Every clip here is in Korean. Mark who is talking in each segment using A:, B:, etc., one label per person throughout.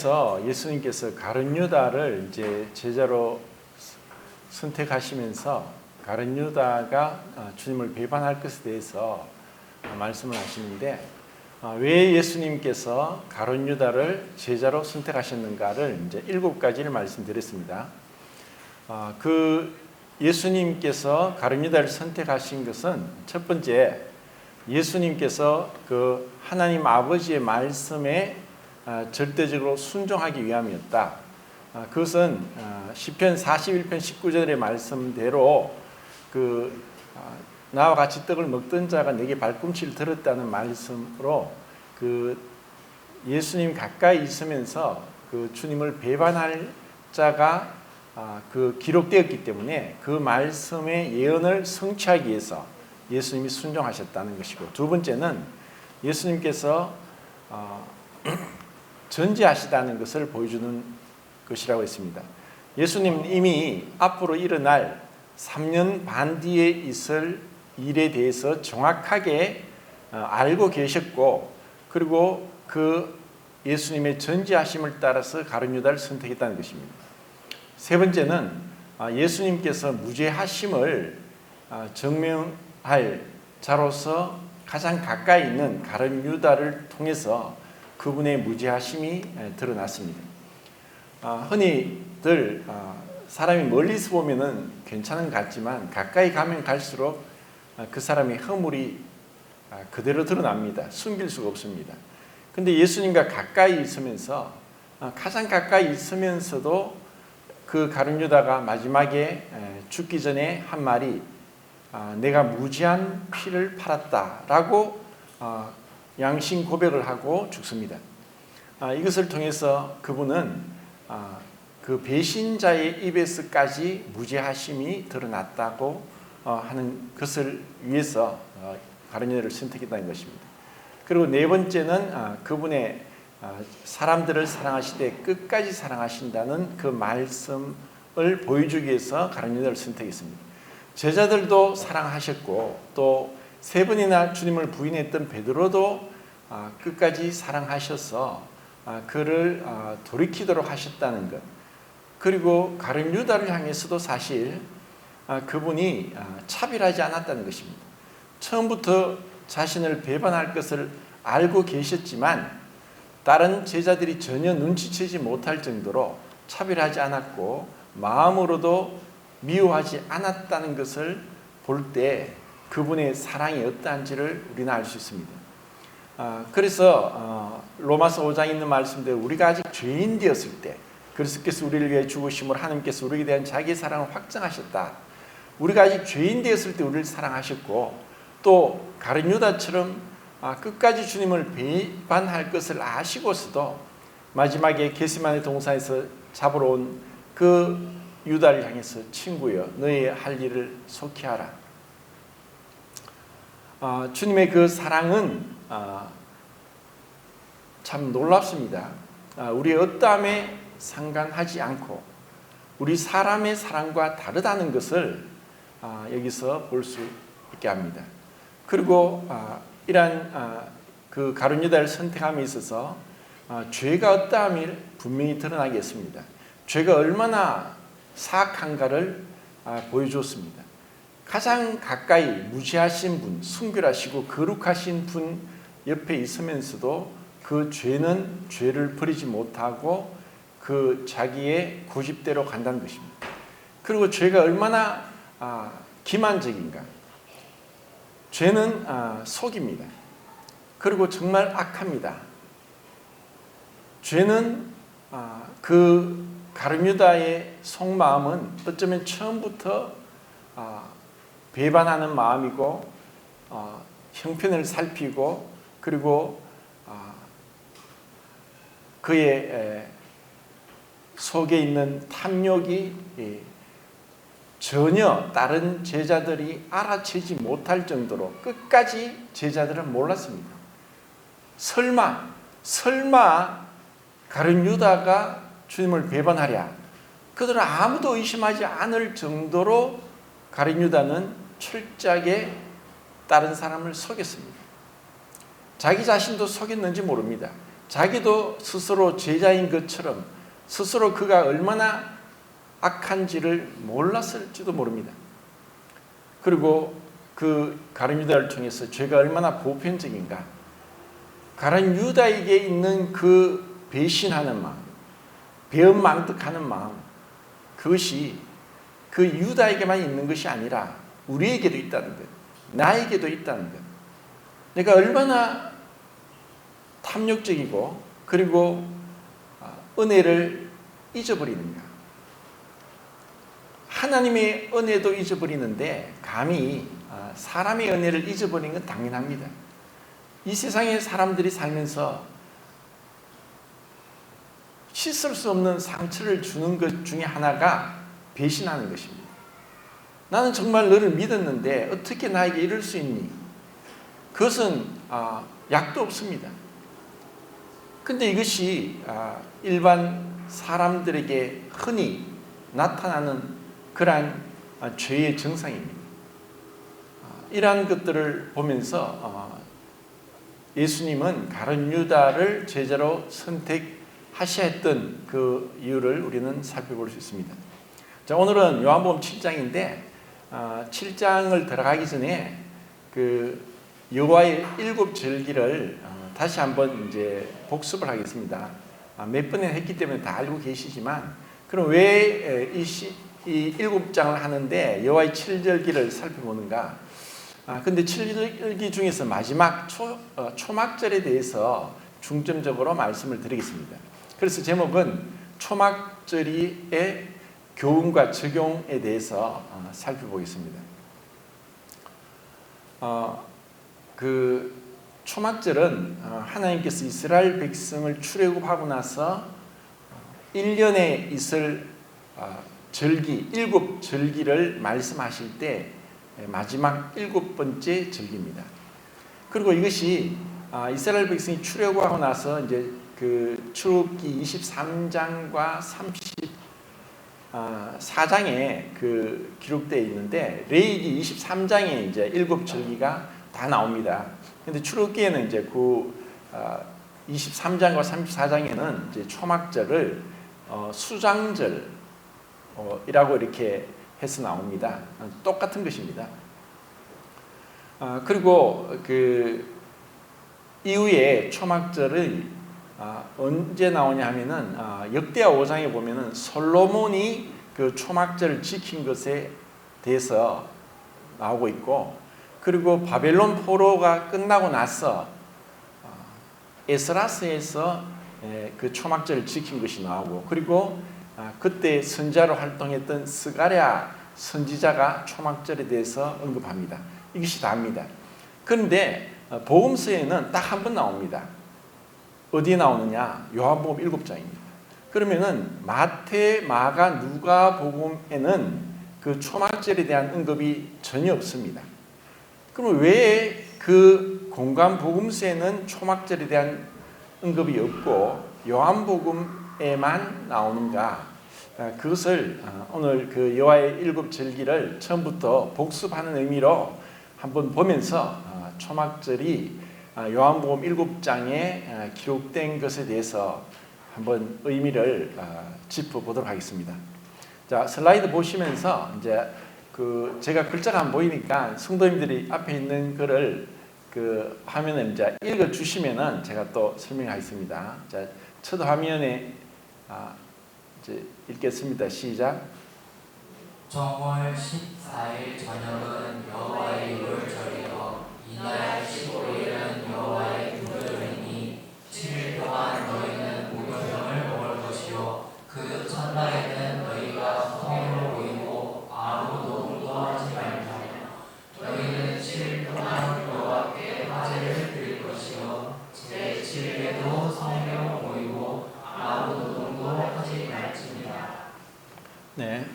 A: 중에서 예수님께서 가룟 유다를 이제 제자로 선택하시면서 가룟 유다가 주님을 배반할 것에 대해서 말씀을 하시는데, 왜 예수님께서 가룟 유다를 제자로 선택하셨는가를 이제 7가지를 말씀드렸습니다. 그 예수님께서 가룟 유다를 선택하신 것은 첫 번째, 예수님께서 그 하나님 아버지의 말씀에 절대적으로 순종하기 위함이었다. 그것은 시편 41편 19절의 말씀대로 나와 같이 떡을 먹던 자가 내게 발꿈치를 들었다는 말씀으로 예수님 가까이 있으면서 주님을 배반할 자가 기록되었기 때문에 그 말씀의 예언을 성취하기 위해서 예수님이 순종하셨다는 것이고, 두 번째는 예수님께서 전지하시다는 것을 보여주는 것이라고 했습니다. 예수님 이미 앞으로 일어날 3년 반 뒤에 있을 일에 대해서 정확하게 알고 계셨고, 그리고 그 예수님의 전지하심을 따라서 가룟 유다를 선택했다는 것입니다. 세 번째는 예수님께서 무죄하심을 증명할 자로서 가장 가까이 있는 가룟 유다를 통해서 그분의 무죄하심이 드러났습니다. 흔히들 사람이 멀리서 보면은 괜찮은 것 같지만 가까이 가면 갈수록 그 사람의 허물이 그대로 드러납니다. 숨길 수가 없습니다. 근데 예수님과 가까이 있으면서 가장 가까이 있으면서도 그 가룟 유다가 마지막에 죽기 전에 한 말이 내가 무지한 피를 팔았다라고 양심 고백을 하고 죽습니다. 이것을 통해서 그분은 그 배신자의 입에서까지 무죄하심이 드러났다고 하는 것을 위해서 가룟 유다를 선택했다는 것입니다. 그리고 네 번째는 그분의 사람들을 사랑하시되 끝까지 사랑하신다는 그 말씀을 보여주기 위해서 가룟 유다를 선택했습니다. 제자들도 사랑하셨고, 또 3번이나 주님을 부인했던 베드로도 끝까지 사랑하셔서 그를 돌이키도록 하셨다는 것, 그리고 가룟 유다를 향해서도 사실 그분이 차별하지 않았다는 것입니다. 처음부터 자신을 배반할 것을 알고 계셨지만 다른 제자들이 전혀 눈치채지 못할 정도로 차별하지 않았고 마음으로도 미워하지 않았다는 것을 볼 때 그분의 사랑이 어떠한지를 우리는 알 수 있습니다. 그래서 로마서 5장에 있는 말씀대로 우리가 아직 죄인 되었을 때 그리스도께서 우리를 위해 죽으심으로 하나님께서 우리에 대한 자기의 사랑을 확증하셨다. 우리가 아직 죄인 되었을 때 우리를 사랑하셨고, 또 가룟 유다처럼 끝까지 주님을 배반할 것을 아시고서도 마지막에 겟세마네 동산에서 잡으러 온 그 유다를 향해서 친구여 너의 할 일을 속히 하라. 주님의 그 사랑은 참 놀랍습니다. 우리의 어떠함에 상관하지 않고 우리 사람의 사랑과 다르다는 것을 여기서 볼 수 있게 합니다. 그리고 이러한 그 가룟 유다를 선택함에 있어서 죄가 어떠함이 분명히 드러나게 했습니다. 죄가 얼마나 사악한가를 보여주었습니다. 가장 가까이 무지하신 분, 순결하시고 거룩하신 분 옆에 있으면서도 그 죄는 죄를 버리지 못하고 그 자기의 고집대로 간다는 것입니다. 그리고 죄가 얼마나 기만적인가. 죄는 속입니다. 그리고 정말 악합니다. 죄는 그 가룟 유다의 속마음은 어쩌면 처음부터 배반하는 마음이고 형편을 살피고, 그리고 그의 속에 있는 탐욕이 전혀 다른 제자들이 알아채지 못할 정도로 끝까지 제자들은 몰랐습니다. 설마 가룟 유다가 주님을 배반하랴. 그들은 아무도 의심하지 않을 정도로 가룟 유다는 철저하게 다른 사람을 속였습니다. 자기 자신도 속였는지 모릅니다. 자기도 스스로 제자인 것처럼 스스로 그가 얼마나 악한지를 몰랐을지도 모릅니다. 그리고 그 가룟 유다를 통해서 죄가 얼마나 보편적인가, 가룟 유다에게 있는 그 배신하는 마음, 배은망덕하는 마음, 그것이 그 유다에게만 있는 것이 아니라 우리에게도 있다는 것, 나에게도 있다는 것. 내가 얼마나 탐욕적이고 그리고 은혜를 잊어버리는가. 하나님의 은혜도 잊어버리는데 감히 사람의 은혜를 잊어버리는 건 당연합니다. 이 세상에 사람들이 살면서 씻을 수 없는 상처를 주는 것 중에 하나가 배신하는 것입니다. 나는 정말 너를 믿었는데 어떻게 나에게 이럴 수 있니? 그것은 약도 없습니다. 근데 이것이 일반 사람들에게 흔히 나타나는 그러한 죄의 증상입니다. 이러한 것들을 보면서 예수님은 가룟 유다를 제자로 선택하셔야 했던 그 이유를 우리는 살펴볼 수 있습니다. 자, 오늘은 요한복음 7장인데 7장을 들어가기 전에 그 여호와의 7절기를 다시 한번 이제 복습을 하겠습니다. 몇 번이나 했기 때문에 다 알고 계시지만, 그럼 왜 이 7장을 하는데 여호와의 7절기를 살펴보는가? 근데 7절기 중에서 마지막 초막절에 대해서 중점적으로 말씀을 드리겠습니다. 그래서 제목은 초막절의 교훈과 적용에 대해서 살펴보겠습니다. 그 초막절은 하나님께서 이스라엘 백성을 출애굽하고 나서 1년에 있을 절기, 7절기를 말씀하실 때 마지막 7번째 절기입니다. 그리고 이것이 이스라엘 백성이 출애굽하고 나서 이제 그 출애굽기 23장과 34장에 그 기록되어 있는데, 레위기 23장에 이제 7절기가 다 나옵니다. 근데 출애굽기에는 이제 그 23장과 34장에는 이제 초막절을 수장절 이라고 이렇게 해서 나옵니다. 똑같은 것입니다. 그리고 그 이후에 초막절을 언제 나오냐 하면은 역대하 5장에 보면은 솔로몬이 그 초막절을 지킨 것에 대해서 나오고 있고, 그리고 바벨론 포로가 끝나고 나서 에스라서에서 그 초막절을 지킨 것이 나오고, 그리고 그때 선지자로 활동했던 스가랴 선지자가 초막절에 대해서 언급합니다. 이것이 다입니다. 그런데 복음서에는 딱 한 번 나옵니다. 어디에 나오느냐? 요한복음 7장입니다. 그러면은 마태, 마가, 누가 복음에는 그 초막절에 대한 언급이 전혀 없습니다. 그럼 왜 그 공간 복음서에는 초막절에 대한 언급이 없고 요한복음에만 나오는가? 그것을 오늘 그 여호와의 7절기를 처음부터 복습하는 의미로 한번 보면서 초막절이 요한복음 7장에 기록된 것에 대해서 한번 의미를 짚어보도록 하겠습니다. 자, 슬라이드 보시면서 이제 그 제가 글자가 안 보이니까 성도님들이 앞에 있는 글을 그 화면에 이제 읽어 주시면은 제가 또 설명하겠습니다. 자, 첫 화면에 이제 읽겠습니다. 시작.
B: 정월 14일 저녁은 여호와의 유월절이요 이날 15일은 여호와의 유월절이니 7일 동안 너희는 무교병을 먹을 것이요 그 첫날에는 너희가 성으로 모이고 아무 노동도 하지 말며 너희는 7일 동안 여호와께 화제를 드릴 것이요 제7일에도 성으로 모이고 아무 노동도 하지 말지니라.
A: 네.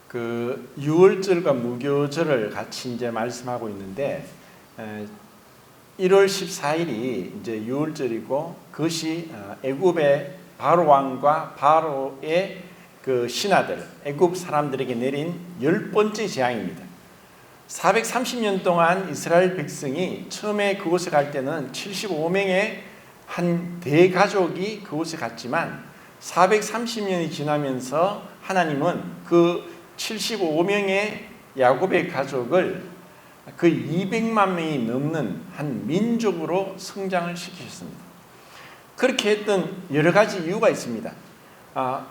A: 그 유월절과 무교절을 같이 이제 말씀하고 있는데 1월 14일이 이제 유월절이고, 그것이 애굽의 바로 왕과 바로의 그 신하들, 애굽 사람들에게 내린 10번째 재앙입니다. 430년 동안 이스라엘 백성이 처음에 그곳에 갈 때는 75명의 한 대가족이 그곳에 갔지만 430년이 지나면서 하나님은 그 75명의 야곱의 가족을 그 200만 명이 넘는 한 민족으로 성장을 시키셨습니다. 그렇게 했던 여러 가지 이유가 있습니다.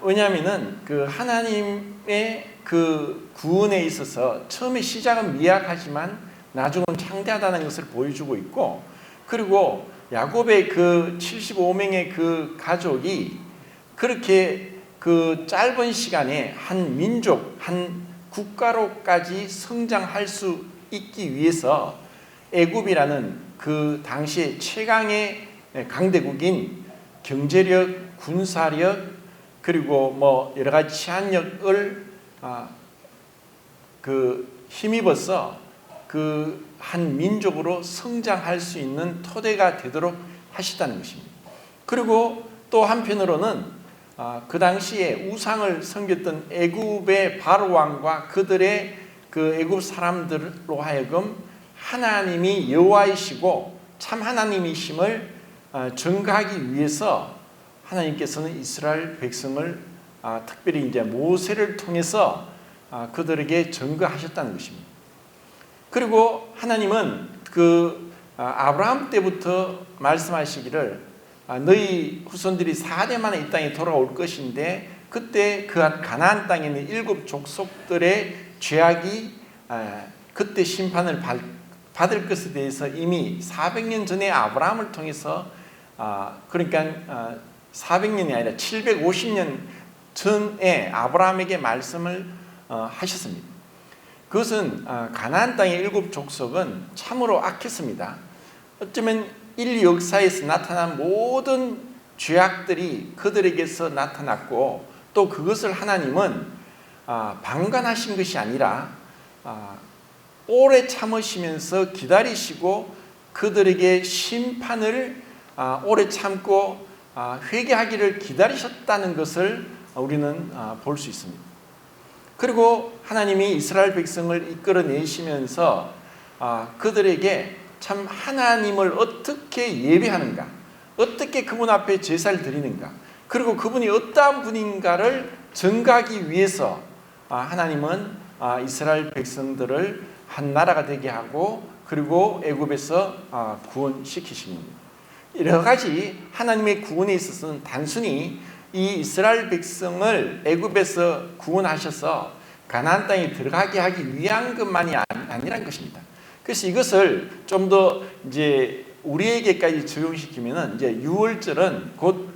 A: 왜냐하면은 그 하나님의 그 구원에 있어서 처음에 시작은 미약하지만 나중은 창대하다는 것을 보여주고 있고, 그리고 야곱의 그 75명의 그 가족이 그렇게 그 짧은 시간에 한 민족, 한 국가로까지 성장할 수 있기 위해서 애굽이라는 그 당시에 최강의 강대국인 경제력, 군사력, 그리고 뭐 여러 가지 치안력을 그 힘입어서 그 한 민족으로 성장할 수 있는 토대가 되도록 하셨다는 것입니다. 그리고 또 한편으로는 그 당시에 우상을 섬겼던 애굽의 바로 왕과 그들의 그 애굽 사람들로 하여금 하나님이 여호와이시고 참 하나님이심을 증거하기 위해서 하나님께서는 이스라엘 백성을 특별히 이제 모세를 통해서 그들에게 증거하셨다는 것입니다. 그리고 하나님은 그 아브라함 때부터 말씀하시기를 너희 후손들이 4대 만에 이 땅에 돌아올 것인데 그때 그 가나안 땅에 있는 7 족속들의 죄악이 그때 심판을 받을 것에 대해서 이미 400년 전에 아브라함을 통해서 그러니까 400년이 아니라 750년 전에 아브라함에게 말씀을 하셨습니다. 그것은 가나안 땅의 7 족속은 참으로 악했습니다. 어쩌면 인류 역사에서 나타난 모든 죄악들이 그들에게서 나타났고, 또 그것을 하나님은 방관하신 것이 아니라 오래 참으시면서 기다리시고 그들에게 심판을 오래 참고 회개하기를 기다리셨다는 것을 우리는 볼 수 있습니다. 그리고 하나님이 이스라엘 백성을 이끌어내시면서 그들에게 참 하나님을 어떻게 예배하는가, 어떻게 그분 앞에 제사를 드리는가, 그리고 그분이 어떠한 분인가를 증거하기 위해서 하나님은 이스라엘 백성들을 한 나라가 되게 하고 그리고 애굽에서 구원시키십니다. 여러 가지 하나님의 구원에 있어서는 단순히 이 이스라엘 백성을 애굽에서 구원하셔서 가나안 땅에 들어가게 하기 위한 것만이 아니란 것입니다. 그래서 이것을 좀 더 이제 우리에게까지 적용시키면은 이제 유월절은 곧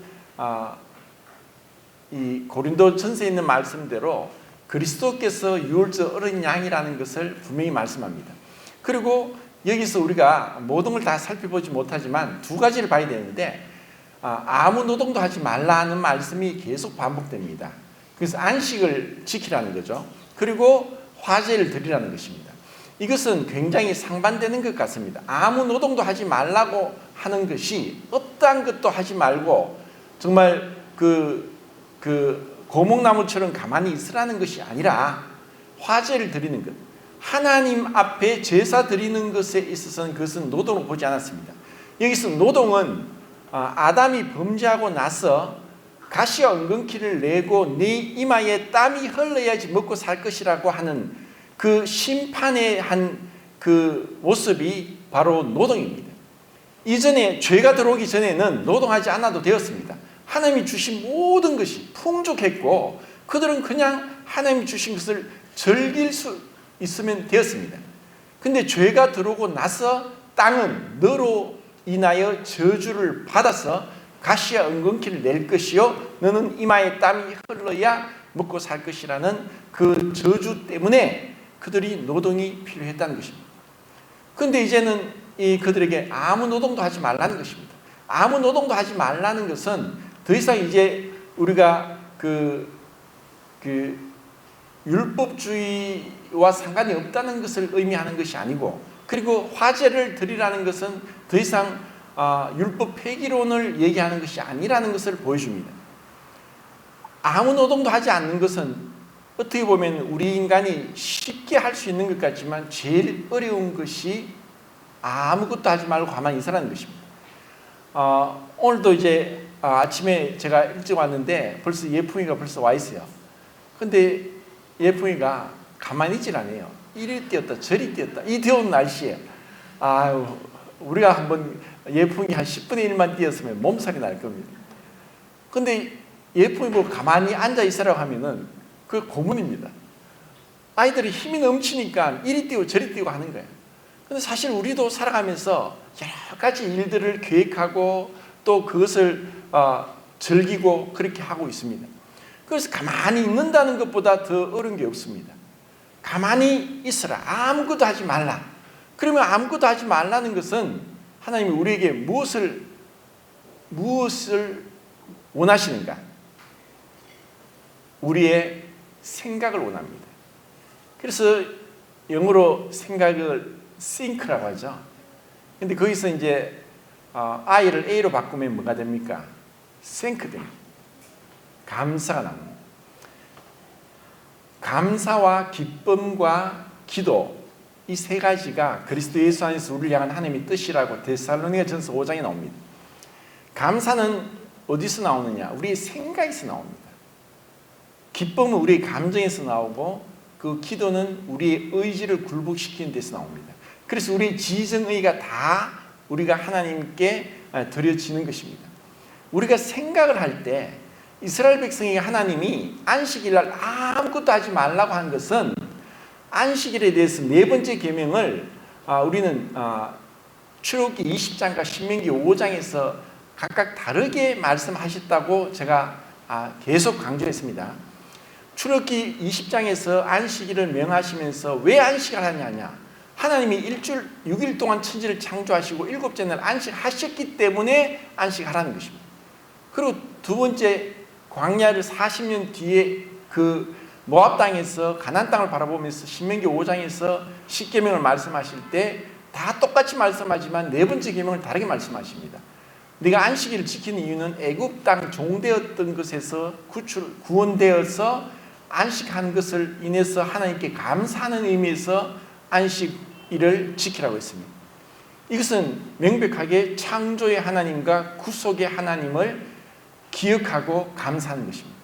A: 이 고린도전서에 있는 말씀대로 그리스도께서 유월절 어린 양이라는 것을 분명히 말씀합니다. 그리고 여기서 우리가 모든 걸 다 살펴보지 못하지만 2가지를 봐야 되는데, 아무 노동도 하지 말라는 말씀이 계속 반복됩니다. 그래서 안식을 지키라는 거죠. 그리고 화제를 드리라는 것입니다. 이것은 굉장히 상반되는 것 같습니다. 아무 노동도 하지 말라고 하는 것이 어떠한 것도 하지 말고 정말 그 고목나무처럼 가만히 있으라는 것이 아니라 화제를 드리는 것, 하나님 앞에 제사 드리는 것에 있어서는 그것은 노동으로 보지 않았습니다. 여기서 노동은 아담이 범죄하고 나서 가시와 엉겅퀴를 내고 네 이마에 땀이 흘러야지 먹고 살 것이라고 하는 그 심판의 한 그 모습이 바로 노동입니다. 이전에 죄가 들어오기 전에는 노동하지 않아도 되었습니다. 하나님이 주신 모든 것이 풍족했고 그들은 그냥 하나님이 주신 것을 즐길 수 있으면 되었습니다. 근데 죄가 들어오고 나서 땅은 너로 인하여 저주를 받아서 가시와 엉겅퀴를 낼 것이요 너는 이마에 땀이 흘러야 먹고 살 것이라는 그 저주 때문에 그들이 노동이 필요했다는 것입니다. 그런데 이제는 그들에게 아무 노동도 하지 말라는 것입니다. 아무 노동도 하지 말라는 것은 더 이상 이제 우리가 그 율법주의와 상관이 없다는 것을 의미하는 것이 아니고, 그리고 화제를 드리라는 것은 더 이상 율법 폐기론을 얘기하는 것이 아니라는 것을 보여줍니다. 아무 노동도 하지 않는 것은 어떻게 보면 우리 인간이 쉽게 할 수 있는 것 같지만 제일 어려운 것이 아무것도 하지 말고 가만히 있으라는 것입니다. 오늘도 이제 아침에 제가 일찍 왔는데 벌써 예풍이가 벌써 와 있어요. 근데 예풍이가 가만히 있질 않아요. 이리 뛰었다 저리 뛰었다. 이 더운 날씨에 우리가 한번 예풍이 한 10분의 1만 뛰었으면 몸살이 날 겁니다. 근데 예풍이 뭐 가만히 앉아 있으라고 하면은 그 고문입니다. 아이들이 힘이 넘치니까 이리 뛰고 저리 뛰고 하는 거예요. 근데 사실 우리도 살아가면서 여러 가지 일들을 계획하고 또 그것을 즐기고 그렇게 하고 있습니다. 그래서 가만히 있는다는 것보다 더 어려운 게 없습니다. 가만히 있으라. 아무것도 하지 말라. 그러면 아무것도 하지 말라는 것은 하나님이 우리에게 무엇을 원하시는가? 우리의 생각을 원합니다. 그래서 영어로 생각을 think라고 하죠. 근데 거기서 이제 I를 A로 바꾸면 뭐가 됩니까? think 됩니다. 감사가 나옵니다. 감사와 기쁨과 기도, 이 세 가지가 그리스도 예수 안에서 우리를 향한 하나님의 뜻이라고 데살로니가전서 5장에 나옵니다. 감사는 어디서 나오느냐? 우리의 생각에서 나옵니다. 기쁨은 우리의 감정에서 나오고 그 기도는 우리의 의지를 굴복시키는 데서 나옵니다. 그래서 우리의 지정의가 다 우리가 하나님께 드려지는 것입니다. 우리가 생각을 할 때 이스라엘 백성에게 하나님이 안식일날 아무것도 하지 말라고 한 것은 안식일에 대해서 네 번째 계명을 우리는 출애굽기 20장과 신명기 5장에서 각각 다르게 말씀하셨다고 제가 계속 강조했습니다. 출애굽기 20장에서 안식일을 명하시면서 왜 안식을 하느냐? 하나님이 일주일 6일 동안 천지를 창조하시고 일곱째 날 안식하셨기 때문에 안식하라는 것입니다. 그리고 두 번째, 광야를 40년 뒤에 그 모압 땅에서 가나안 땅을 바라보면서 신명기 5장에서 10계명을 말씀하실 때 다 똑같이 말씀하지만 네 번째 계명을 다르게 말씀하십니다. 네가 안식일을 지키는 이유는 애굽 땅 종되었던 것에서 구원되어서 안식한 것을 인해서 하나님께 감사하는 의미에서 안식일을 지키라고 했습니다. 이것은 명백하게 창조의 하나님과 구속의 하나님을 기억하고 감사하는 것입니다.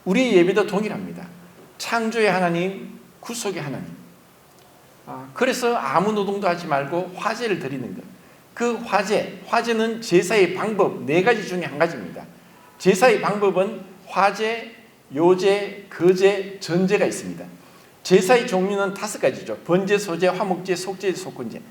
A: 우리의 예배도 동일합니다. 창조의 하나님, 구속의 하나님. 그래서 아무 노동도 하지 말고 화제를 드리는 것. 그 화제는 제사의 방법 네 가지 중에 한 가지입니다. 제사의 방법은 화제, 요제, 거제, 전제가 있습니다. 제사의 종류는 5가지죠. 번제, 소제, 화목제, 속죄, 속건제.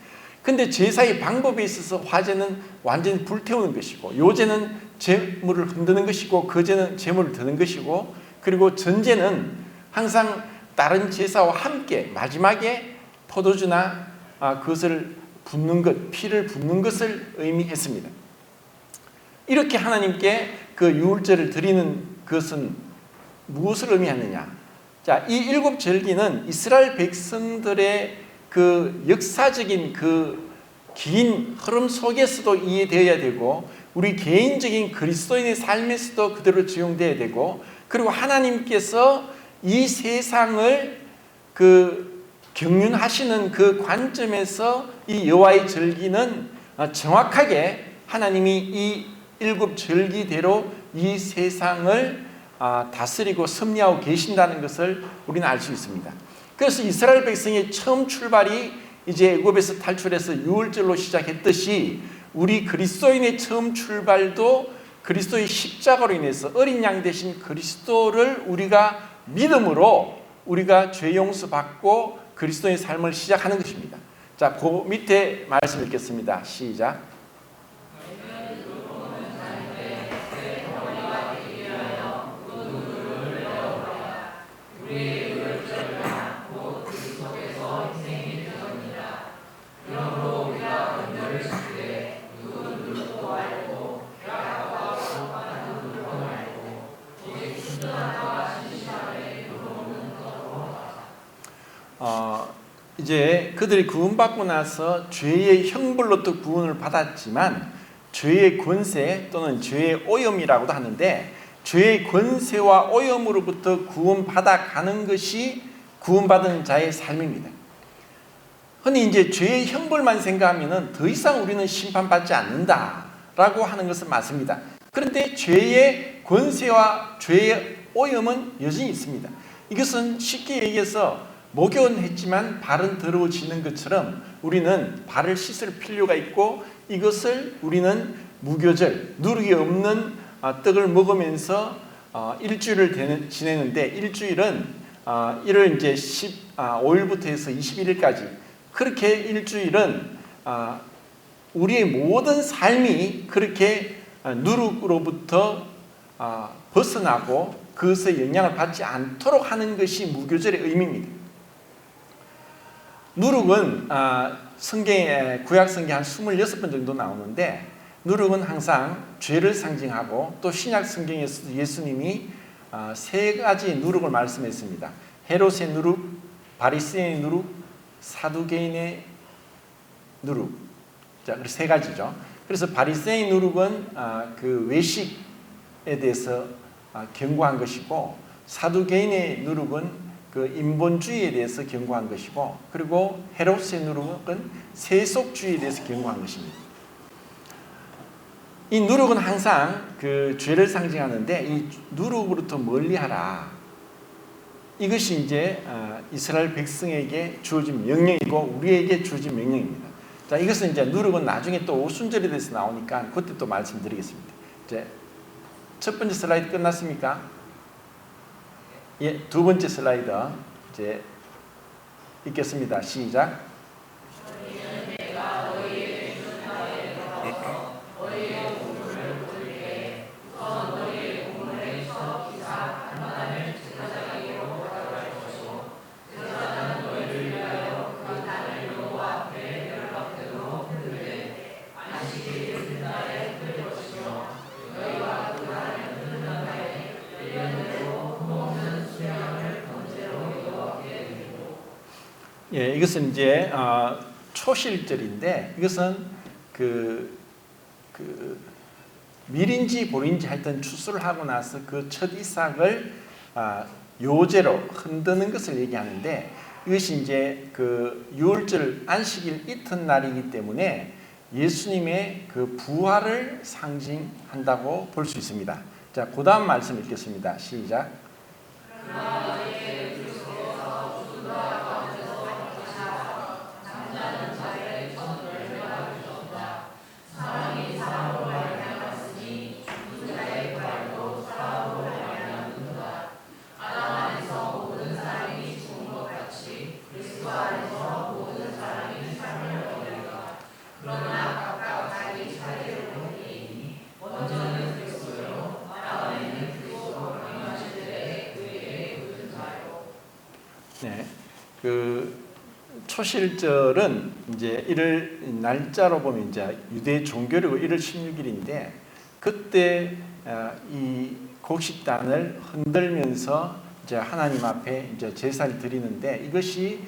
A: 근데 제사의 방법에 있어서 화제는 완전히 불태우는 것이고, 요제는 제물을 흔드는 것이고, 거제는 제물을 드는 것이고, 그리고 전제는 항상 다른 제사와 함께 마지막에 포도주나 그것을 붓는 것, 피를 붓는 것을 의미했습니다. 이렇게 하나님께 그 유월절을 드리는 것은 무엇을 의미하느냐? 자, 이 7절기는 이스라엘 백성들의 그 역사적인 그 긴 흐름 속에서도 이해되어야 되고, 우리 개인적인 그리스도인의 삶에서도 그대로 적용되어야 되고, 그리고 하나님께서 이 세상을 경륜하시는 그 관점에서 이 여호와의 절기는 정확하게 하나님이 이 7절기대로 이 세상을 다스리고 섭리하고 계신다는 것을 우리는 알 수 있습니다. 그래서 이스라엘 백성의 처음 출발이 이제 애굽에서 탈출해서 유월절로 시작했듯이 우리 그리스도인의 처음 출발도 그리스도의 십자가로 인해서 어린 양 대신 그리스도를 우리가 믿음으로 우리가 죄 용서 받고 그리스도의 삶을 시작하는 것입니다. 자, 그 밑에 말씀 읽겠습니다. 시작. 이제 그들이 구원받고 나서 죄의 형벌로부터 구원을 받았지만 죄의 권세 또는 죄의 오염이라고도 하는데, 죄의 권세와 오염으로부터 구원받아 가는 것이 구원받은 자의 삶입니다. 흔히 이제 죄의 형벌만 생각하면은 더 이상 우리는 심판받지 않는다라고 라고 하는 것은 맞습니다. 그런데 죄의 권세와 죄의 오염은 여전히 있습니다. 이것은 쉽게 얘기해서 목욕은 했지만 발은 더러워지는 것처럼 우리는 발을 씻을 필요가 있고, 이것을 우리는 무교절, 누룩이 없는 떡을 먹으면서 일주일을 지내는데, 일주일은 1월 이제 15일부터 해서 21일까지, 그렇게 일주일은 우리의 모든 삶이 그렇게 누룩으로부터 벗어나고 그것의 영향을 받지 않도록 하는 것이 무교절의 의미입니다. 누룩은 성경에, 구약 성경에 한 26번 정도 나오는데, 누룩은 항상 죄를 상징하고, 또 신약 성경에서도 예수님이 세 가지 누룩을 말씀했습니다. 헤롯의 누룩, 바리새인의 누룩, 사두개인의 누룩. 자, 그래서 세 가지죠. 그래서 바리새인 누룩은 그 외식에 대해서 경고한 것이고, 사두개인의 누룩은 그 인본주의에 대해서 경고한 것이고, 그리고 헤롯의 누룩은 세속주의에 대해서 경고한 것입니다. 이 누룩은 항상 그 죄를 상징하는데, 이 누룩으로부터 멀리하라. 이것이 이제 이스라엘 백성에게 주어진 명령이고 우리에게 주어진 명령입니다. 자, 이것은 이제 누룩은 나중에 또 오순절에 대해서 나오니까 그때 또 말씀드리겠습니다. 이제 첫 번째 슬라이드 끝났습니까? 예, 두 번째 슬라이드 이제 읽겠습니다. 시작. 예, 이것은 이제 초실절인데, 이것은 그 밀인지 보리인지 하여튼 추수를 하고 나서 그 첫 이삭을 요제로 흔드는 것을 얘기하는데, 이것이 이제 그 유월절 안식일 이튿날이기 때문에 예수님의 그 부활을 상징한다고 볼 수 있습니다. 자, 그 다음 말씀 읽겠습니다. 시작. 네, 그 초실절은 이제 1월 날짜로 보면 이제 유대 종교리고 1월 16일인데, 그때 이 곡식단을 흔들면서 이제 하나님 앞에 이제 제사를 드리는데, 이것이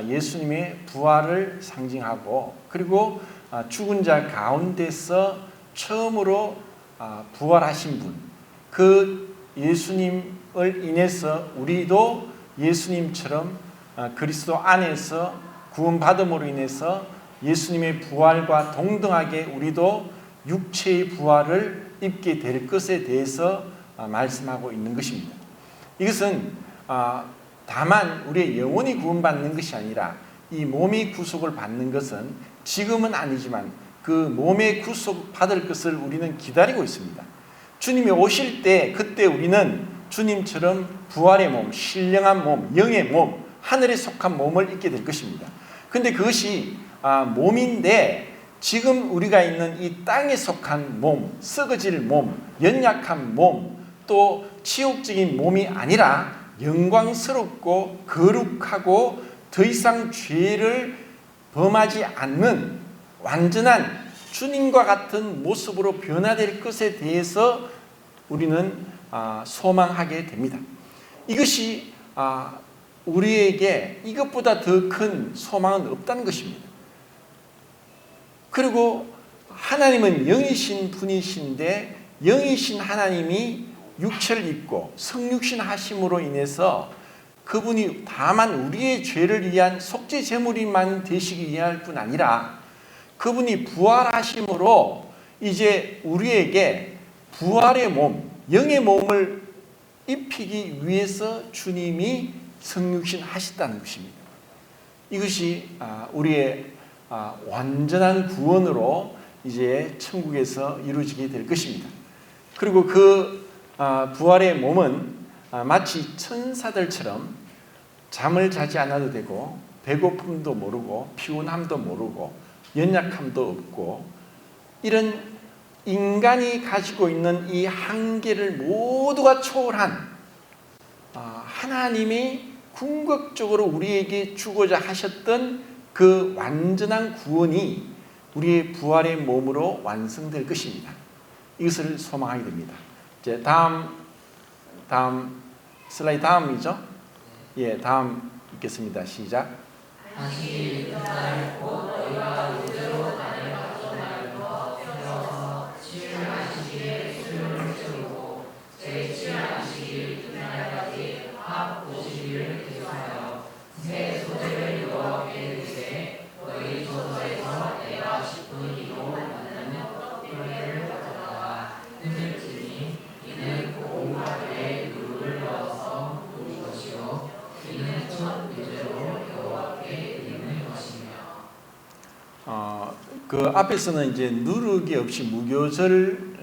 A: 예수님의 부활을 상징하고, 그리고 죽은 자 가운데서 처음으로 부활하신 분, 그 예수님을 인해서 우리도 예수님처럼 그리스도 안에서 구원받음으로 인해서 예수님의 부활과 동등하게 우리도 육체의 부활을 입게 될 것에 대해서 말씀하고 있는 것입니다. 이것은 다만 우리의 영혼이 구원받는 것이 아니라 이 몸이 구속을 받는 것은 지금은 아니지만 그 몸의 구속 받을 것을 우리는 기다리고 있습니다. 주님이 오실 때, 그때 우리는 주님처럼 부활의 몸, 신령한 몸, 영의 몸, 하늘에 속한 몸을 입게 될 것입니다. 그런데 그것이 몸인데, 지금 우리가 있는 이 땅에 속한 몸, 썩어질 몸, 연약한 몸, 또 치욕적인 몸이 아니라 영광스럽고 거룩하고 더 이상 죄를 범하지 않는 완전한 주님과 같은 모습으로 변화될 것에 대해서 우리는 소망하게 됩니다. 이것이 우리에게 이것보다 더 큰 소망은 없다는 것입니다. 그리고 하나님은 영이신 분이신데, 영이신 하나님이 육체를 입고 성육신 하심으로 인해서 그분이 다만 우리의 죄를 위한 속죄 제물이만 되시기 위할 뿐 아니라, 그분이 부활하심으로 이제 우리에게 부활의 몸, 영의 몸을 입히기 위해서 주님이 성육신 하셨다는 것입니다. 이것이 우리의 완전한 구원으로 이제 천국에서 이루어지게 될 것입니다. 그리고 그 부활의 몸은 마치 천사들처럼 잠을 자지 않아도 되고 배고픔도 모르고 피곤함도 모르고 연약함도 없고 이런 인간이 가지고 있는 이 한계를 모두가 초월한 하나님이 궁극적으로 우리에게 주고자 하셨던 그 완전한 구원이 우리의 부활의 몸으로 완성될 것입니다. 이것을 소망하게 됩니다. 이제 다음 슬라이드 다음이죠? 예, 다음 읽겠습니다. 시작.
B: 안식일 이튿날 곧 너희가 유대로 다닐 각종날부터 세워서 7일 안식일에 수요를 채우고 제7일 안식일 이튿날까지 합 50일을 계속하여 새 소재를 여호와께 드리되 너희 조서에서 내가 10분이로 만드는 떡불을 가져다가 흔들지니 이는 고우하게 누룩을 넣어서 누릴 것이요 이는 첫 유제로 여호와께 드리는 것이며.
A: 그 앞에서는 이제 누룩이 없이 무교절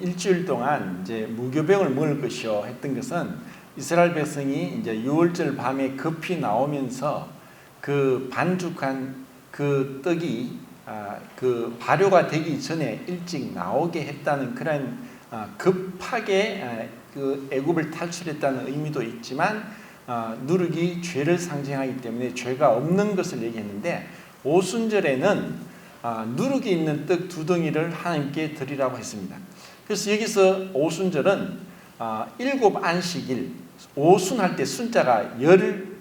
A: 일주일 동안 이제 무교병을 먹을 것이요 했던 것은 이스라엘 백성이 이제 6월절 밤에 급히 나오면서 그 반죽한 그 떡이 그 발효가 되기 전에 일찍 나오게 했다는 그런 급하게 그 애굽을 탈출했다는 의미도 있지만 누룩이 죄를 상징하기 때문에 죄가 없는 것을 얘기했는데 오순절에는 누룩이 있는 떡 2덩이를 하나님께 드리라고 했습니다. 그래서 여기서 오순절은 7안식일, 오순할 때 순자가 열을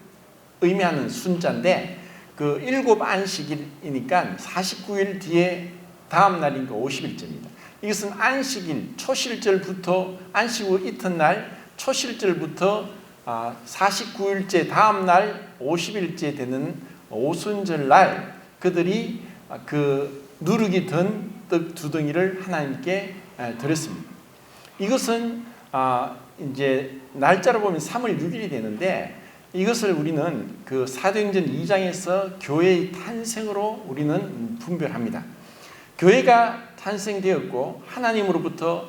A: 의미하는 순자인데 그 7안식일이니까 49일 뒤에 다음 날이니까 50일째입니다. 이것은 안식일, 초실절부터 안식 후 이튿날 초실절부터 49일째 다음 날 50일째 되는 오순절날 그들이 그 누룩이 든 떡 2덩이를 하나님께 드렸습니다. 이것은 이제 날짜로 보면 3월 6일이 되는데 이것을 우리는 그 사도행전 2장에서 교회의 탄생으로 우리는 분별합니다. 교회가 탄생되었고 하나님으로부터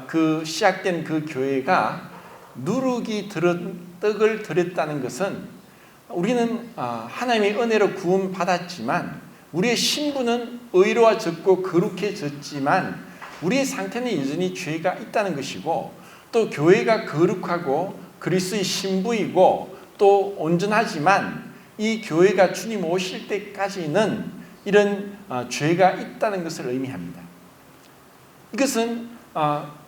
A: 그 시작된 그 교회가 누룩이 들은 떡을 드렸다는 것은 우리는 하나님의 은혜로 구원 받았지만 우리의 신분은 의로워졌고 거룩해졌지만 우리의 상태는 여전히 죄가 있다는 것이고 또 교회가 거룩하고 그리스도의 신부이고 또 온전하지만 이 교회가 주님 오실 때까지는 이런 죄가 있다는 것을 의미합니다. 이것은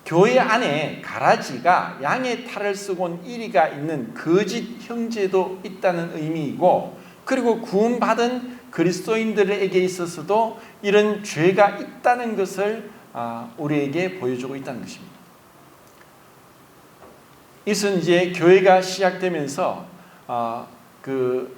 A: 교회 안에 가라지가 양의 탈을 쓰고 온 이리가 있는 거짓 형제도 있다는 의미이고 그리고 구원받은 그리스도인들에게 있어서도 이런 죄가 있다는 것을 우리에게 보여주고 있다는 것입니다. 이것은 이제 교회가 시작되면서 그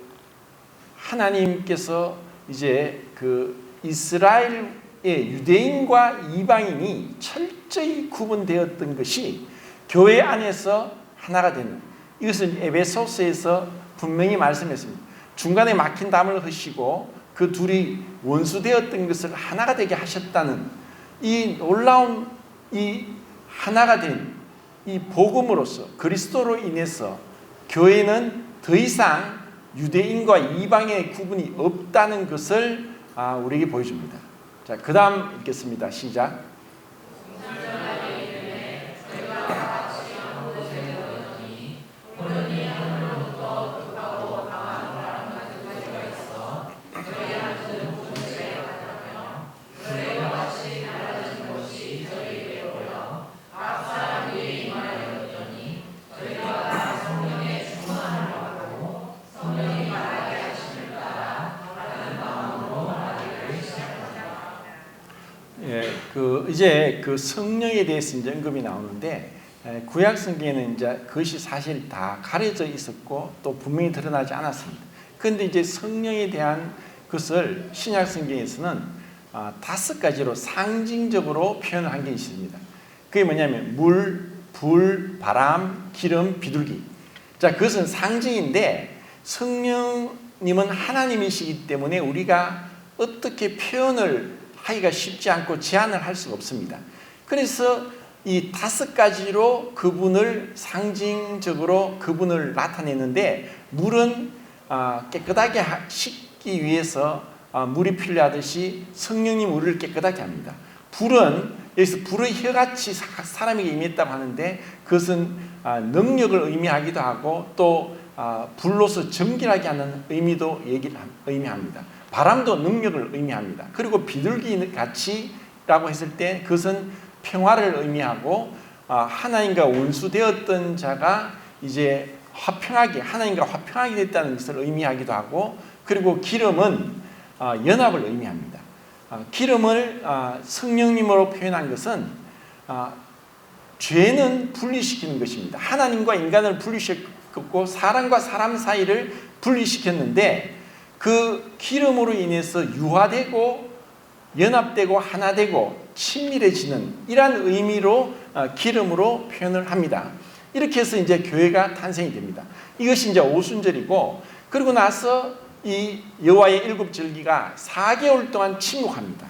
A: 하나님께서 이제 그 이스라엘의 유대인과 이방인이 철저히 구분되었던 것이 교회 안에서 하나가 되는 이것은 에베소서에서 분명히 말씀했습니다. 중간에 막힌 담을 허시고 그 둘이 원수되었던 것을 하나가 되게 하셨다는 이 놀라운 이 하나가 된 이 복음으로서 그리스도로 인해서 교회는 더 이상 유대인과 이방의 구분이 없다는 것을 우리에게 보여줍니다. 자, 그 다음 읽겠습니다. 시작. 이제 그 성령에 대해서 이제 언급이 나오는데 구약 성경에는 이제 그것이 사실 다 가려져 있었고 또 분명히 드러나지 않았습니다. 그런데 이제 성령에 대한 것을 신약 성경에서는 다섯 가지로 상징적으로 표현한 게 있습니다. 그게 뭐냐면 물, 불, 바람, 기름, 비둘기. 자, 그것은 상징인데 성령님은 하나님이시기 때문에 우리가 어떻게 표현을 하기가 쉽지 않고 제한을 할 수가 없습니다. 그래서 이 다섯 가지로 그분을 상징적으로 그분을 나타내는데 물은 깨끗하게 씻기 위해서 물이 필요하듯이 성령님 우리를 깨끗하게 합니다. 불은 여기서 불의 혀같이 사람에게 임했다고 하는데 그것은 능력을 의미하기도 하고 또 불로서 정결하게 하는 의미도 의미합니다. 바람도 능력을 의미합니다. 그리고 비둘기 같이라고 했을 때 그것은 평화를 의미하고 하나님과 원수되었던 자가 이제 하나님과 화평하게 됐다는 것을 의미하기도 하고, 그리고 기름은 연합을 의미합니다. 기름을 성령님으로 표현한 것은 죄는 분리시키는 것입니다. 하나님과 인간을 분리시켰고 사람과 사람 사이를 분리시켰는데 그 기름으로 인해서 유화되고 연합되고 하나되고 친밀해지는 이러한 의미로 기름으로 표현을 합니다. 이렇게 해서 이제 교회가 탄생이 됩니다. 이것이 이제 오순절이고, 그리고 나서 이 여호와의 일곱 절기가 4개월 동안 침묵합니다.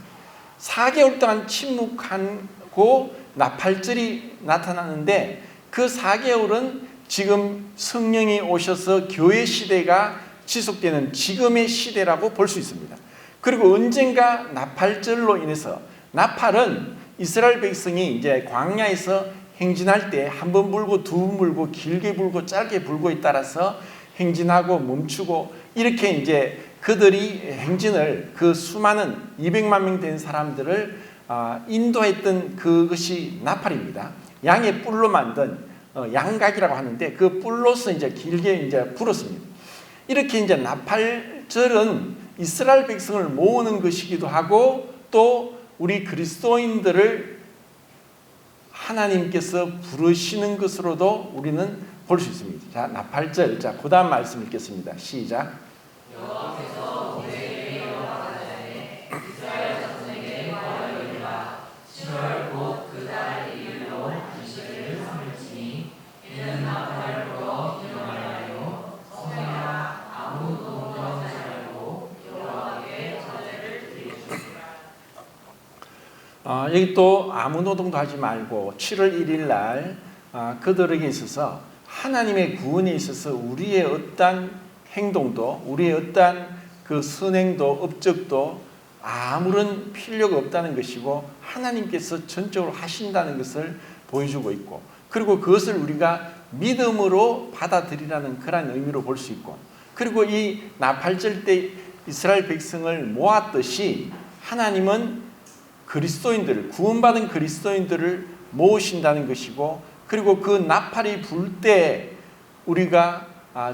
A: 4개월 동안 침묵하고 나팔절이 나타나는데 그 4개월은 지금 성령이 오셔서 교회 시대가 지속되는 지금의 시대라고 볼 수 있습니다. 그리고 언젠가 나팔절로 인해서, 나팔은 이스라엘 백성이 이제 광야에서 행진할 때 한 번 불고 두 번 불고 길게 불고 짧게 불고에 따라서 행진하고 멈추고 이렇게 이제 그들이 행진을 그 수많은 200만 명 된 사람들을 인도했던 그것이 나팔입니다. 양의 뿔로 만든 양각이라고 하는데 그 뿔로서 이제 길게 이제 불었습니다. 이렇게 이제 나팔절은 이스라엘 백성을 모으는 것이기도 하고 또 우리 그리스도인들을 하나님께서 부르시는 것으로도 우리는 볼 수 있습니다. 자, 나팔절. 자, 그 다음 말씀 읽겠습니다. 시작.
B: 여호와께서 모세에게 명령하시되 이스라엘 자손에게 말하여 이르라. 10월 곧 그 달 1일로 안식일을 삼을지니 이는 나팔을 불어 기념하여 성회와 아무 노동도 하지 말고 여호와께 제사를 드리시리라.
A: 여기 또 아무 노동도 하지 말고 7월 1일 날 그들에게 있어서 하나님의 구원에 있어서 우리의 어떠한 행동도 우리의 어떠한 그 선행도 업적도 아무런 필요가 없다는 것이고 하나님께서 전적으로 하신다는 것을 보여주고 있고, 그리고 그것을 우리가 믿음으로 받아들이라는 그런 의미로 볼 수 있고, 그리고 이 나팔절 때 이스라엘 백성을 모았듯이 하나님은 그리스도인들을, 구원받은 그리스도인들을 모으신다는 것이고, 그리고 그 나팔이 불 때 우리가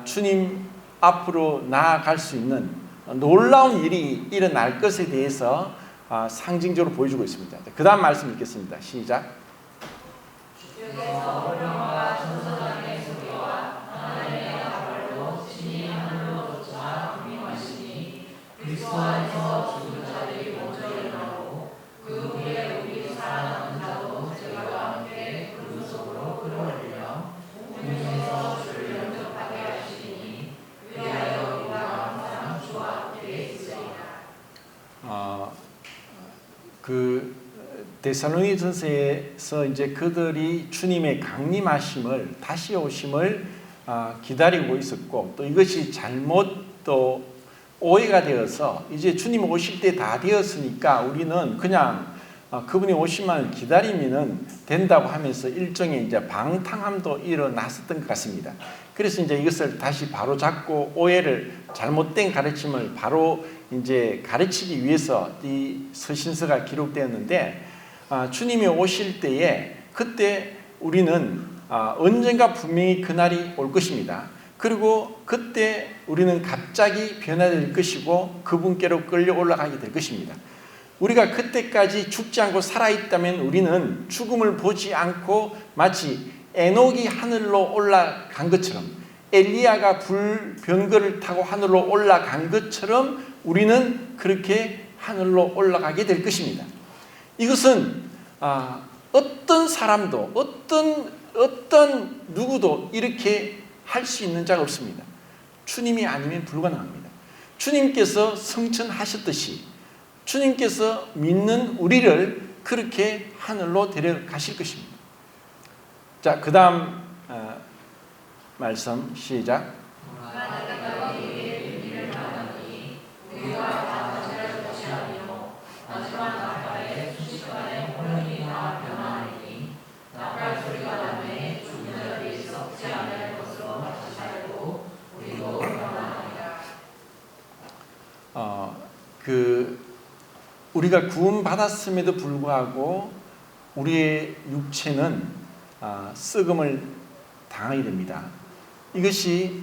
A: 주님 앞으로 나아갈 수 있는 놀라운 일이 일어날 것에 대해서 상징적으로 보여주고 있습니다. 그 다음 말씀 읽겠습니다. 시작.
B: 주께서 명과 천사장의 소리와 하나님의 나팔로 친히 하늘로조차 명하시니 그리스도 안에서 죽은 자들이 먼저 일어나고 그 후에 우리 살아남은 자도 저희와 함께 구름 속으로 끌어올려 공중에서 주를 영접하게 하시니 위하여 우리가 항상 주와 함께 있으리라.
A: 그 데살로니전서에서 이제 그들이 주님의 강림하심을, 다시 오심을 기다리고 있었고, 또 이것이 잘못 또 오해가 되어서 이제 주님 오실 때 다 되었으니까 우리는 그냥 그분이 오시면 기다리면 된다고 하면서 일종의 이제 방탕함도 일어났었던 것 같습니다. 그래서 이제 이것을 다시 바로 잡고 오해를, 잘못된 가르침을 바로 이제 가르치기 위해서 이 서신서가 기록되었는데, 주님이 오실 때에 그때 우리는 언젠가 분명히 그날이 올 것입니다. 그리고 그때 우리는 갑자기 변화될 것이고 그분께로 끌려 올라가게 될 것입니다. 우리가 그때까지 죽지 않고 살아있다면 우리는 죽음을 보지 않고 마치 에녹이 하늘로 올라간 것처럼, 엘리야가 불병거를 타고 하늘로 올라간 것처럼 우리는 그렇게 하늘로 올라가게 될 것입니다. 이것은 어떤 사람도 어떤 누구도 이렇게 할 수 있는 자가 없습니다. 주님이 아니면 불가능합니다. 주님께서 성천하셨듯이 주님께서 믿는 우리를 그렇게 하늘로 데려가실 것입니다. 자, 그 다음 말씀 시작. 우리가 구원 받았음에도 불구하고 우리의 육체는 썩음을 당하게 됩니다. 이것이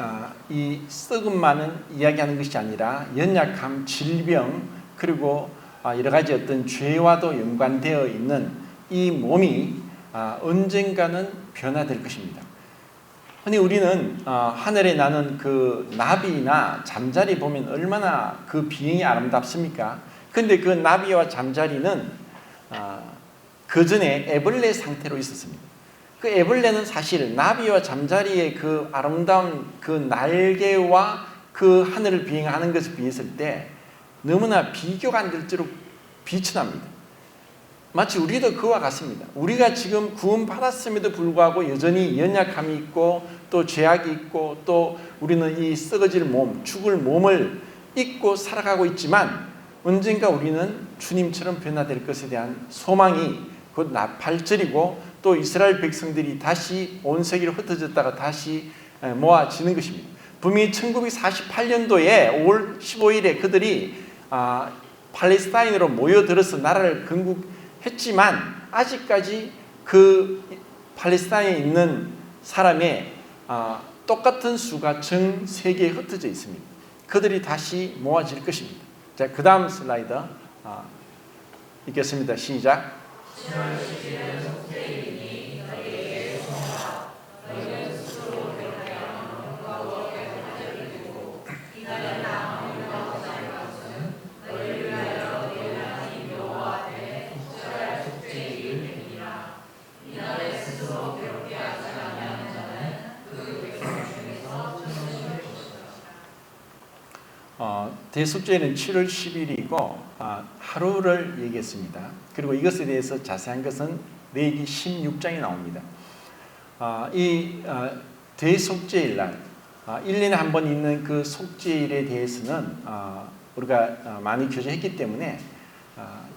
A: 이 썩음만은 이야기하는 것이 아니라 연약함, 질병, 그리고 여러 가지 어떤 죄와도 연관되어 있는 이 몸이 언젠가는 변화될 것입니다. 흔히 우리는 하늘에 나는 그 나비나 잠자리 보면 얼마나 그 비행이 아름답습니까? 그런데 그 나비와 잠자리는 그 전에 애벌레 상태로 있었습니다. 그 애벌레는 사실 나비와 잠자리의 그 아름다운 그 날개와 그 하늘을 비행하는 것을 비했을 때 너무나 비교가 안 될 정도로 비천합니다. 마치 우리도 그와 같습니다. 우리가 지금 구원받았음에도 불구하고 여전히 연약함이 있고 또 죄악이 있고 또 우리는 이 썩어질 몸, 죽을 몸을 입고 살아가고 있지만 언젠가 우리는 주님처럼 변화될 것에 대한 소망이 곧 나팔절이고 또 이스라엘 백성들이 다시 온 세계로 흩어졌다가 다시 모아지는 것입니다. 분명히 1948년도에 5월 15일에 그들이 팔레스타인으로 모여들어서 나라를 건국했지만 아직까지 그 팔레스타인에 있는 사람의 똑같은 수가 전 세계에 흩어져 있습니다. 그들이 다시 모아질 것입니다. 자, 그 다음 슬라이드 읽겠습니다. 시작. 대속죄는 7월 10일이고 하루를 얘기했습니다. 그리고 이것에 대해서 자세한 것은 레위기 16장에 나옵니다. 이 대속죄일 날 1년에 한 번 있는 그 속죄일에 대해서는 우리가 많이 교제했기 때문에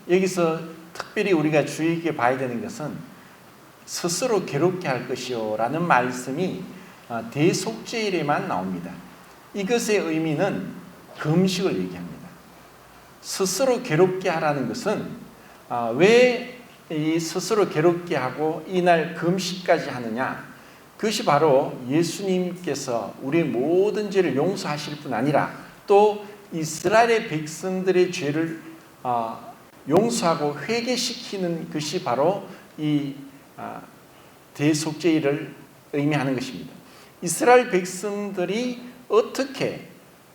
A: 여기서 특별히 우리가 주의 깊게 봐야 되는 것은 스스로 괴롭게 할 것이요 라는 말씀이 대속죄일에만 나옵니다. 이것의 의미는 금식을 얘기합니다. 스스로 괴롭게 하라는 것은 왜 이 스스로 괴롭게 하고 이날 금식까지 하느냐? 그것이 바로 예수님께서 우리의 모든 죄를 용서하실 뿐 아니라 또 이스라엘의 백성들의 죄를 용서하고 회개시키는 것이 바로 이 대속죄일을 의미하는 것입니다. 이스라엘 백성들이 어떻게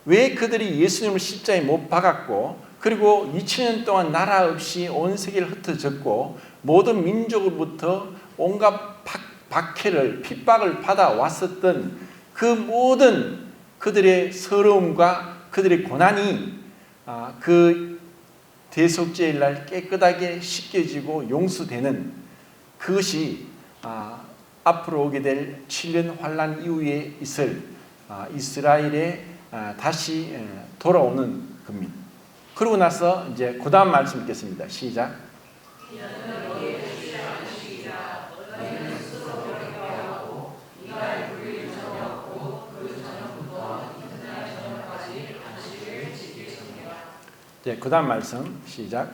A: 왜 그들이 예수님을 십자가에 못 박았고 그리고 2000년 동안 나라 없이 온 세계를 흩어졌고 모든 민족으로부터 온갖 박해를 핍박을 받아왔었던 그 모든 그들의 서러움과 그들의 고난이 그 대속죄일 날 깨끗하게 씻겨지고 용서되는 그것이 앞으로 오게 될 7년 환란 이후에 있을 이스라엘의 다시 돌아오는 겁니다. 그러고 나서 이제 그 다음 말씀 읽겠습니다. 시작. 네, 그 다음 말씀 시작.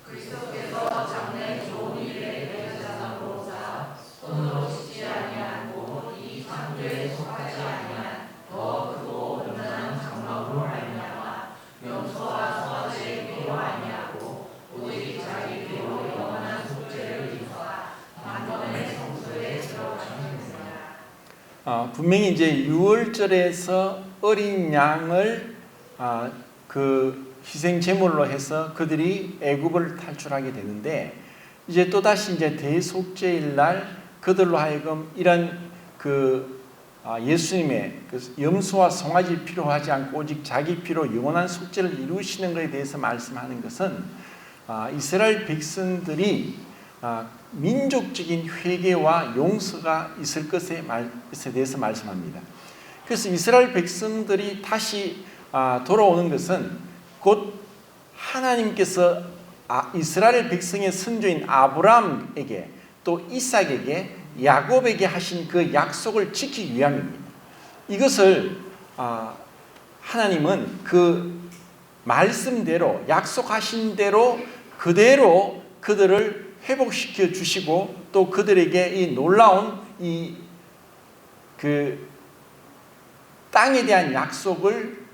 A: 그리스도께서 장래 좋은 일에 대하사로사 손으로 짓지 아니하고 이 창조에 속하지 아니한 더 크고 온전한 장막으로 말미암아 염소와 소화제의 피로 아니하고 오직 자기 피로 영원한 속죄를 이루사 만번의 성소에 들어가셨느니라. 분명히 이제 유월절에서 어린 양을 그 희생 제물로 해서 그들이 애굽을 탈출하게 되는데, 이제 또다시 이제 대속죄일 날 그들로 하여금 이런 예수님의 그 염소와 송아지 필요하지 않고 오직 자기 피로 영원한 속죄를 이루시는 것에 대해서 말씀하는 것은 이스라엘 백성들이 민족적인 회개와 용서가 있을 것에 대해서 말씀합니다. 그래서 이스라엘 백성들이 다시 돌아오는 것은 곧 하나님께서 이스라엘 백성의 선조인 아브라함에게 또 이삭에게 야곱에게 하신 그 약속을 지키기 위함입니다. 이것을 하나님은 그 말씀대로 약속하신 대로 그대로 그들을 회복시켜 주시고 또 그들에게 이 놀라운 그 땅에 대한 약속을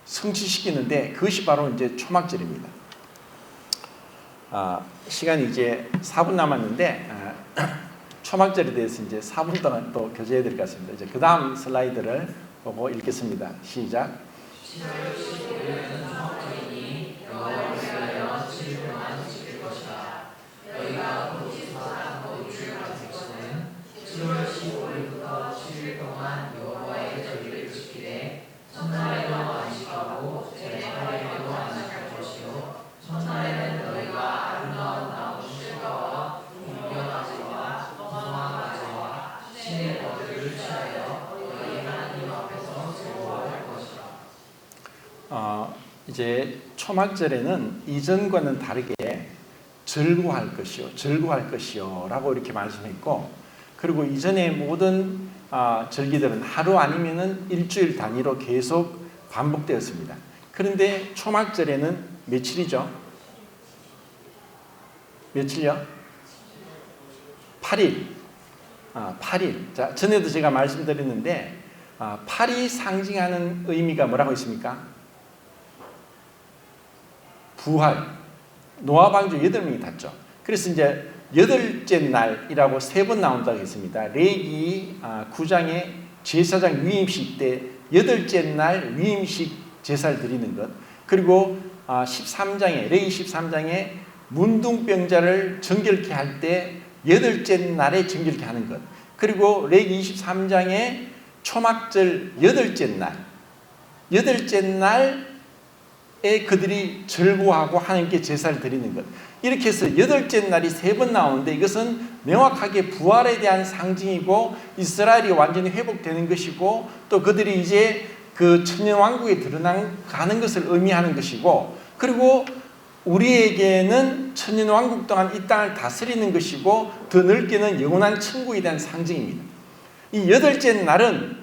A: 성취시키는데 그것이 바로 이제 초막절입니다. 시간이 이제 4분 남았는데 초막절에 대해서 이제 4분 동안 또 교제해 드릴 것 같습니다. 이제 그 다음 슬라이드를 보고 읽겠습니다. 시작. 이제 초막절에는 이전과는 다르게 절구할 것이요 라고 이렇게 말씀했고, 그리고 이전의 모든 절기들은 하루 아니면은 일주일 단위로 계속 반복되었습니다. 그런데 초막절에는 며칠이죠? 며칠요? 8일. 8일. 자, 전에도 제가 말씀드렸는데 8이 상징하는 의미가 뭐라고 있습니까? 부활. 노아 방주 8명이 탔죠. 그래서 이제 8째 날이라고 3번 나온다고 했습니다. 레위기 9장의 제사장 위임식 때 8째 날 위임식 제사를 드리는 것, 그리고 13장에 레위 13장에 문둥병자를 정결케 할 때 8째 날에 정결케 하는 것, 그리고 레위 23장에 초막절 8째 날에 그들이 절구하고 하나님께 제사를 드리는 것, 이렇게 해서 8째 날이 3번 나오는데 이것은 명확하게 부활에 대한 상징이고 이스라엘이 완전히 회복되는 것이고 또 그들이 이제 그 천년왕국에 들어가는 것을 의미하는 것이고, 그리고 우리에게는 천년왕국 동안 이 땅을 다스리는 것이고 더 넓게는 영원한 천국에 대한 상징입니다. 이 8째 날은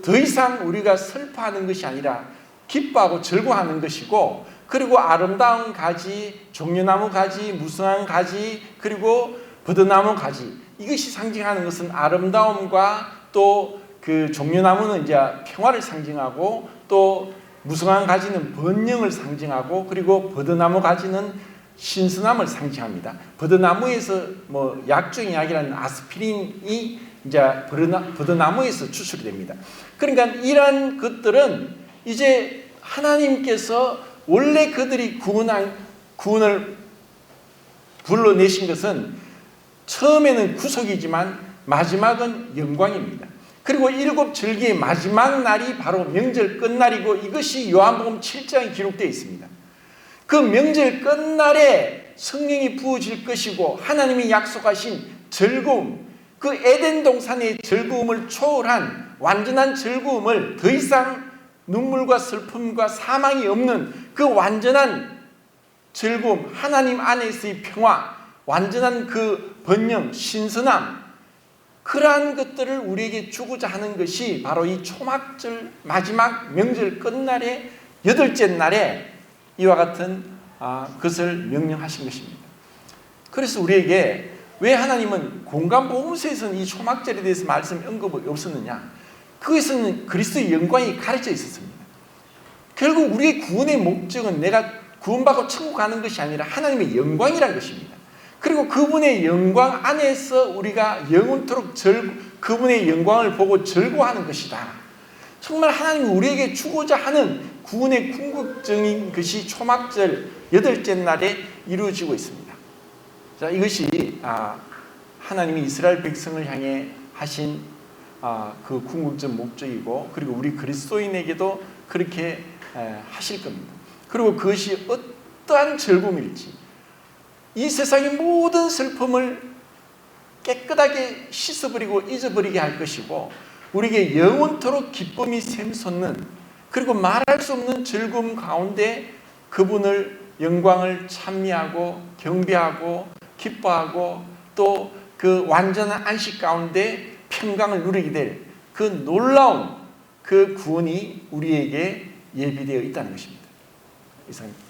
A: 더 이상 우리가 슬퍼하는 것이 아니라 기뻐하고 즐거워하는 것이고, 그리고 아름다운 가지, 종려나무 가지, 무성한 가지, 그리고 버드나무 가지, 이것이 상징하는 것은 아름다움과 또 그 종려나무는 이제 평화를 상징하고 또 무성한 가지는 번영을 상징하고 그리고 버드나무 가지는 신선함을 상징합니다. 버드나무에서 약중 약이라는 아스피린이 이제 버드나무에서 추출이 됩니다. 그러니까 이러한 것들은 이제 하나님께서 원래 그들이 구원을 불러내신 것은 처음에는 구속이지만 마지막은 영광입니다. 그리고 7절기의 마지막 날이 바로 명절 끝날이고 이것이 요한복음 7장에 기록되어 있습니다. 그 명절 끝날에 성령이 부어질 것이고 하나님이 약속하신 즐거움, 그 에덴 동산의 즐거움을 초월한 완전한 즐거움을, 더 이상 눈물과 슬픔과 사망이 없는 그 완전한 즐거움, 하나님 안에서의 평화, 완전한 그 번영, 신선함, 그러한 것들을 우리에게 주고자 하는 것이 바로 이 초막절 마지막 명절 끝날의 8째 날에 이와 같은 것을 명령하신 것입니다. 그래서 우리에게 왜 하나님은 공간복음서에서는 이 초막절에 대해서 말씀 언급이 없었느냐? 그것은 그리스도의 영광이 가려져 있었습니다. 결국 우리의 구원의 목적은 내가 구원받고 천국 가는 것이 아니라 하나님의 영광이라는 것입니다. 그리고 그분의 영광 안에서 우리가 영원토록 그분의 영광을 보고 즐거워하는 것이다. 정말 하나님이 우리에게 주고자 하는 구원의 궁극적인 것이 초막절 8째 날에 이루어지고 있습니다. 자, 이것이 하나님이 이스라엘 백성을 향해 하신 그 궁극적 목적이고, 그리고 우리 그리스도인에게도 그렇게 하실 겁니다. 그리고 그것이 어떠한 즐거움일지, 이 세상의 모든 슬픔을 깨끗하게 씻어버리고 잊어버리게 할 것이고, 우리에게 영원토록 기쁨이 샘솟는, 그리고 말할 수 없는 즐거움 가운데 그분을 영광을 찬미하고 경배하고 기뻐하고 또 그 완전한 안식 가운데 평강을 누리게 될 그 놀라운 그 구원이 우리에게 예비되어 있다는 것입니다. 이상.